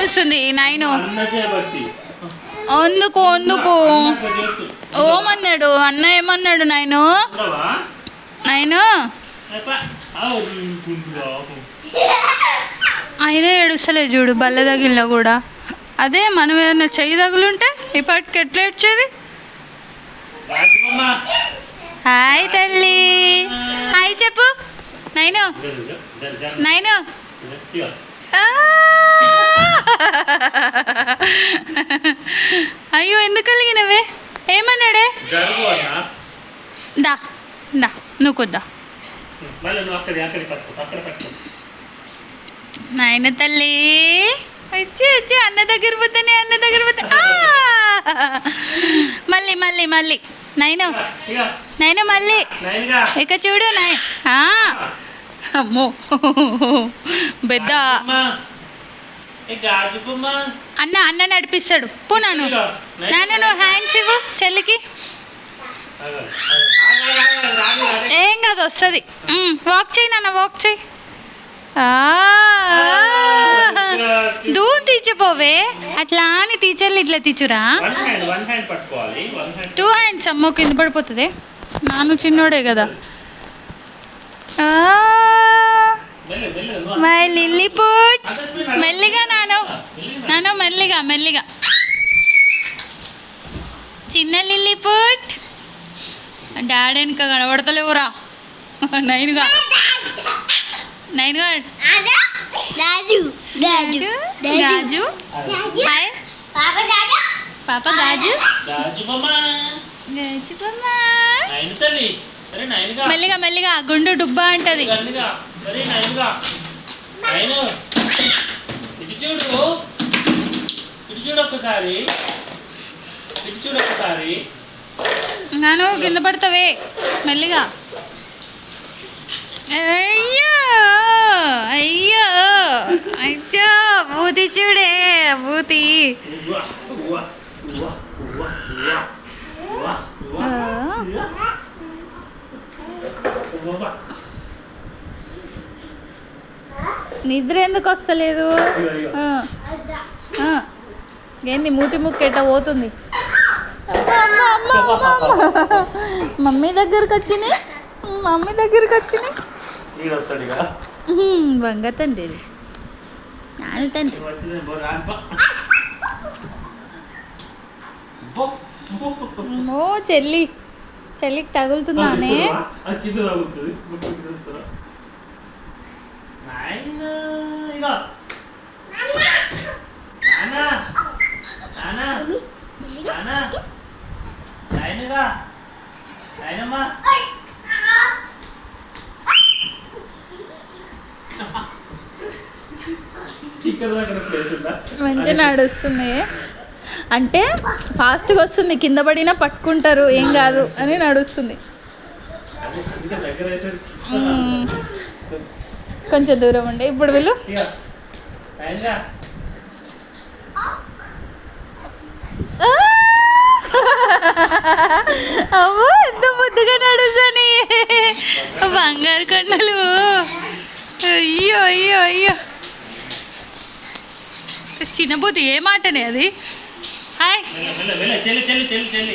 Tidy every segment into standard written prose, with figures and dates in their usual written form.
ఏడుస్తుంది నైను. అందుకు అందుకు ఓమన్నాడు అన్న, ఏమన్నాడు నైను? నైను అయినా ఏడుస్తలేదు చూడు, బల్ల తగిలినా కూడా. అదే మనం ఏదైనా చెయ్యి తగులుంటే ఇప్పటికి ఎట్లా ఏడ్చేది? హాయ్ తల్లి, హాయ్ చెప్పు నైను. నైను అయ్యో ఎందుకు కలిగినవే? ఏమన్నాడే? దా దా నువ్వు కొద్దా నాయన తల్లి. వచ్చి వచ్చి అన్న దగ్గర పోతానే, అన్న దగ్గర పోతా. మళ్ళీ మళ్ళీ మళ్ళీ నైను, నైను మళ్ళీ ఇక చూడు నాయ్. అమ్మో పెద్ద అన్న, అన్న నడిపిస్తాడు. పోనాను నాన్న, నువ్వు హ్యాండ్స్ ఇవ్వు చెల్లికి. ఏం కాదు వస్తుంది. వాక్ చేయి నాన్న, వాక్ చేయి. దూరం తీసిపోవే, అట్లా అని టీచర్లు ఇట్లా తీచురా. 2 హ్యాండ్స్ అమ్మో, కింద పడిపోతుంది. నాను చిన్నోడే కదా. My lily puts. మెల్లిగా నాను, నాను మెల్లిగా మెల్లిగా. చిన్న లిల్లీ పుట్. డాడీ వెనక కనబడతలేవురా. నైన్గా నైన్గా గాజు గాజు. హాయ్ పాప గాజు గాజు బొమ్మ. మెల్లిగా మెల్లిగా, గుండు డుబ్బా అంటది. నాను కింద పడతావే, మెల్లిగా. అయ్యో అయ్యో అయ్యో, బూతి చూడే బూతి. నిద్ర ఎందుకు వస్తలేదు? ఏంది మూతి ముక్కెట్ట పోతుంది? మమ్మీ దగ్గరకు వచ్చినాయి, మమ్మీ దగ్గరకు వచ్చినాయి. బంగ తండ్రి, నాను తండ్రి. ఓ చెల్లి, చెల్లికి తగులుతుందానే. మంచిగా నడుస్తుంది అంటే ఫాస్ట్గా వస్తుంది. కింద పడినా పట్టుకుంటారు, ఏం కాదు అని నడుస్తుంది. కొంచెం దూరం ఉండే. ఇప్పుడు వీళ్ళు అమ్మో ఎంత ముద్దుగా నడుస్తాని బంగారు కొండలు. అయ్యో అయ్యో అయ్యో, చిన్నబూతి ఏ మాటనే అది. హాయ్,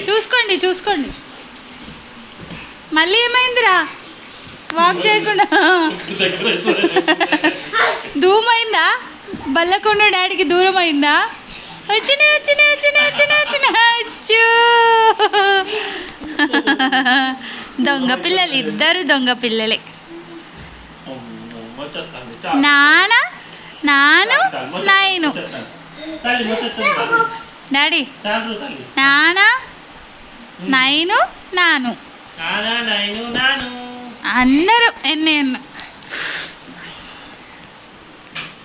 చూసుకోండి చూసుకోండి. మళ్ళీ ఏమైందిరా? వాక్ చేయకుండా దూరమైందా? బల్లకొండ డాడీకి దూరం అయిందా? వచ్చిన వచ్చిన వచ్చిన వచ్చిన వచ్చిన అచ్చు. దొంగ పిల్లలు ఇద్దరు, దొంగ పిల్లలే. నాన్న నాను నైను. డాడీ నాన్న నైను నాను అందరూ ఎన్ని